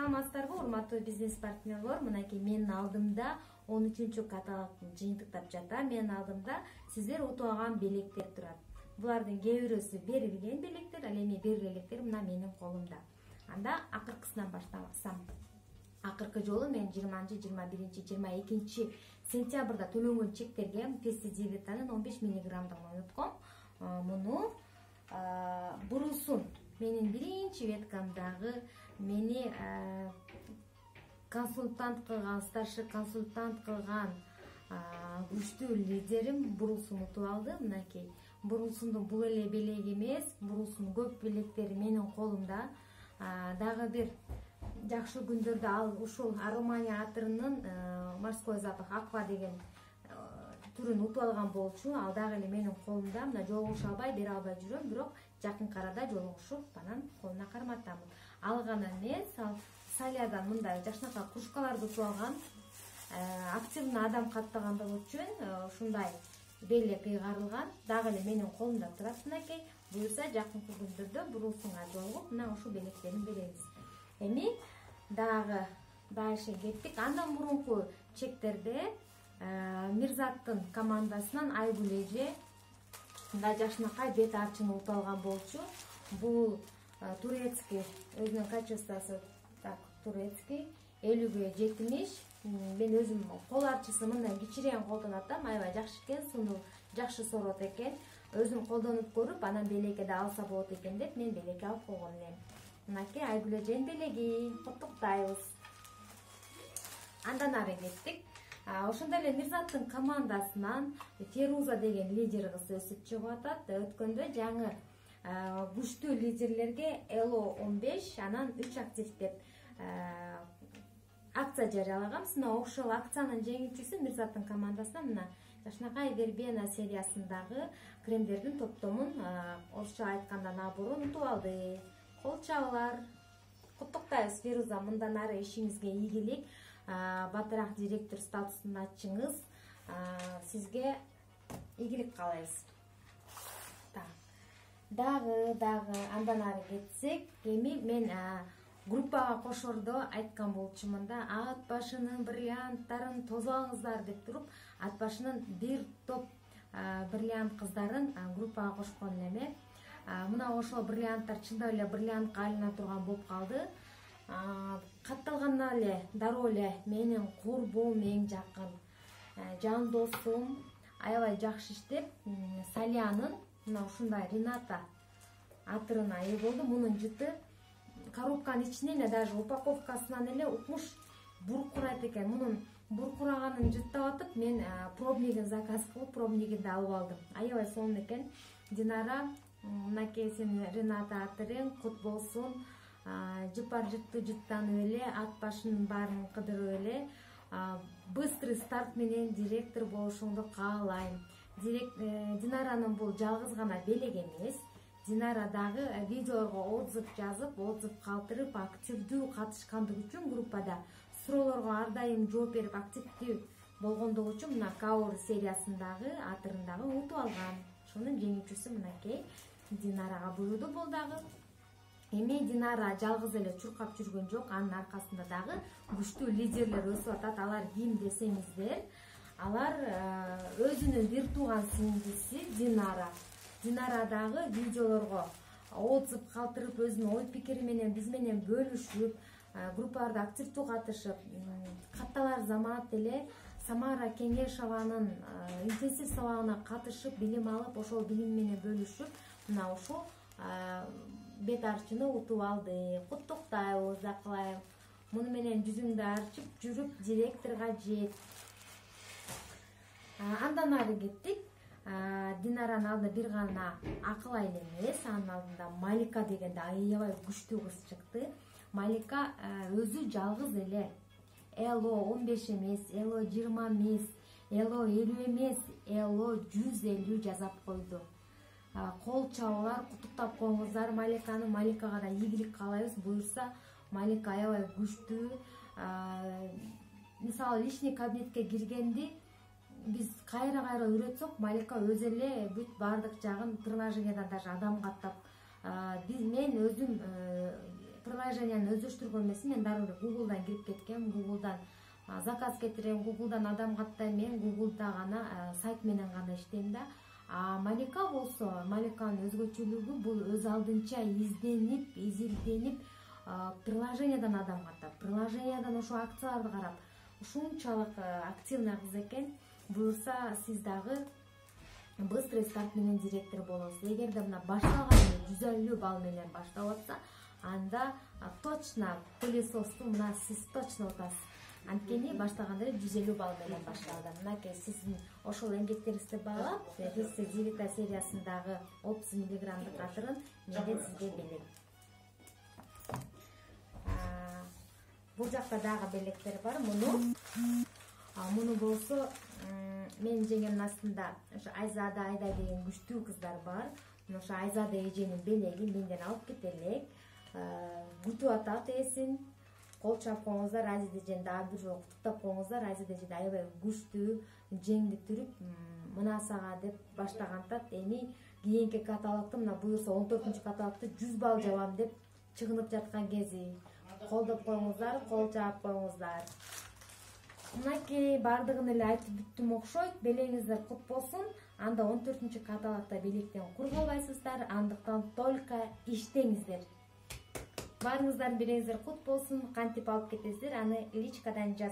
саламатсыздарбы, урматтуу бизнес партнерлор. Мынакей менин алдымда 13-чү каталогтун жыйынтыктап жатам. Менин алдымда сиздер утуп алган белектер турат. Булардын кээ бирөөсү берилген белектер, ал эми бергилектер мына менин колумда. Анда акыркысынан баштасам. Акыркы жолу мен 20-21-22 сентябрда төлөнгөн чектерге пестицид витамин 15 мг утком. Муну бурусун менин биринчи веткамдагы мени консультант кылган, старший консультант кылган күчтүү лидерим бурусун утуп алды. Мынакей бурусундун бул эле белеги эмес, бурусунун көп белектери менин колумда. Дагы бир жакшы күндөрдө ал ушул Аромания атырынын морской запах аква деген түрүн утуп алган болчу. Ал дагы эле менин колумда. Мына жолугуша албай, бере албай жүрөм, бирок жакынкы арада жолугушуп, анан колуна карматамын. Ал гана эмес, ал Салиядан мындай жакшынакай кружкаларды утуп алган. Активный адам каттагандыгы үчүн ушундай белек ыйгарылган. Дагы эле менин колумда турат мынакей. Буюрса жакынкы күндөрдө бурусунга жолугуп, мына ушул белектерин беребиз. Эми дагы дальше кеттик. Андан мурунку чектерде Мирзаттын командасынан Айгүл эже мындай жакшынакай бет арчыны утуп алган болчу. Бул турецкий, өзүнүн качествосу так турецкий, 50-ге 70. Мен өзүм кол арчысы мындай кичирен колдонуп атам, аябай жакшы экен, сунуу жакшы сорот экен. Өзүм колдонуп көрүп, анан белекке да алса болот экен деп мен белекке алып койгон элем. Мынакей Айгүл эженин белеги, куттуктайбыз. Андан ары кеттик. Ошондой эле Мирзаттын командасынан Феруза деген лидер кыз өсүп чыгып атат. Өткөндө жаңы күчтүү лидерлерге Эло 15, анан 3 актив деп акция жарыялаганбыз. Мына ошол акциянын жеңүүчүсү Мирзаттын командасынан мына жакшынакай вербена сериясындагы кремдердин топтомун орусча айтканда наборун утуп алды. Кол чабуулар. Куттуктайбыз Феруза, мындан ары ишиңизге ийгилик. Батыраак директор статусун ачыңыз. Сизге ийгилик каалайбыз. Дагы андан ары кетсек, эми мен группага кошордо айткан болчумун да, ат башынын бриллианттарын тосуп алыңыздар деп туруп, ат башынын бир топ бриллиант кыздарын группага кошкон элем. Мына ошол бриллианттар чындап эле бриллиантка айлана турган болуп калды. Катталгандан эле дароо эле менин курбум, эң жакын жан досум, аябай жакшы иштеп, Салиянын мына ушундай Рената атырына ээ болду. Мунун жыты коробканын ичинен эле, даже упаковкасынан эле укмуш буркурайт экен. Мунун буркураганын жыттап атып, мен пробнигин заказ кылып, пробнигинди алып алдым. Аябай сонун экен. Динара, мынакей сенин Рената атырың кут болсун. Жыпар жытты жыттанып эле, ат башынын баарын кыдырып эле, быстрый старт менен директор болушуңду каалайм. Динаранын бул жалгыз гана белек эмес. Динара дагы видеолорго отзыв жазып, отзыв калтырып, активдүү катышкандыгы үчүн группада суроолорго ар дайым жооп берип, активдүү болгондугу үчүн мына Каур сериясындагы атырындагы утуп алган. Ошонун жеңүүчүсү мынакей Динарага буюрду бул дагы. Эми Динара жалгыз эле чуркап жүргөн жок, анын аркасында дагы күчтүү лидерлер өсүп атат. Алар ким десеңиздер, алар өзүнүн бир тууган сиңдиси Динара. Динара дагы видеолорго отзыв калтырып, өзүнүн ой пикири менен биз менен бөлүшүп, группаларда активдүү катышып, катталар замат эле Самара Кеңешованын интенсив сабагына катышып, билим алып, ошол билим менен бөлүшүп, мына ушул бет арчыны утуп алды. Куттуктайбыз, акылайм. Муну менен жүзүңдү арчып жүрүп директорго жет. Андан ары кеттик. Динаранын алдында бир гана Акылай эле эмес, анын алдында Малика деген да аябай күчтүү кыз чыкты. Малика өзү жалгыз эле Эло 15 эмес, Эло 20 эмес, Эло 50 эмес, Эло 150 жазап койду. Кол чабуулар, куттуктап коюңуздар Маликаны. Маликага да ийгилик каалайбыз. Буюрса, Малика аябай күчтүү. Мисалы личный кабинетке киргенди биз кайра үйрөтсөк, Малика өзү эле бүт баардык жагын тренажерден даже адам каттап, мен өзүм приложенияны өздөштүргөн эмесмин, мен дароо эле Google'дан кирип кеткем, Google'дан заказ кетирем, Google'дан адам каттайм, мен Google'да гана сайт менен гана иштейм да. Малика болсо, Маликанын өзгөчөлүгү бул өз алдынча изденип, изилденип, приложениядан адам каттап, приложениядан ошо акцияларды карап, ушунчалык активный кыз экен. Буюрса сиз дагы быстрый старт менен директор болосуз. Эгерде мына баштаганда 150 балл менен баштап атса, анда точно пылесосту мына сиз точно утасыз. Анткени баштаганда 150 балл менен башталды. Мынакей сиздин ошол эмгектериңизди баалап, Зилита сериясындагы 30 миллиграммдык атырын менден сизге белек. Бул жакта дагы белектер бар. Муну болсо менин жеңемдин астында ошо Айзада Айда деген күчтүү кыздар бар. Ошо Айзада эженин белеги менден алып кетелек. Күтүп атат эсин. Кол чапкоңуздар, Азиз эжени дагы бир жолу куттуктап коңуздар. Азиз эже аябай күчтүү, жеңди түрүп, мына сага деп баштагантат. Эми кийинки каталогду мына буюрса 14-каталогду 100 балл жабам деп чыгынып жаткан кези. Колдоп коңуздар, кол чаап коңуздар. Мынакей бардыгын эле айтып бүттүм окшойт. Белеңиздер кут болсун. Анда 14-каталогда белектен кур калбайсыздар. Андыктан только иштеңиздер. Баарыңыздардын белеңиздер кут болсун. Кантип алып кетесиздер, аны личкадан жазып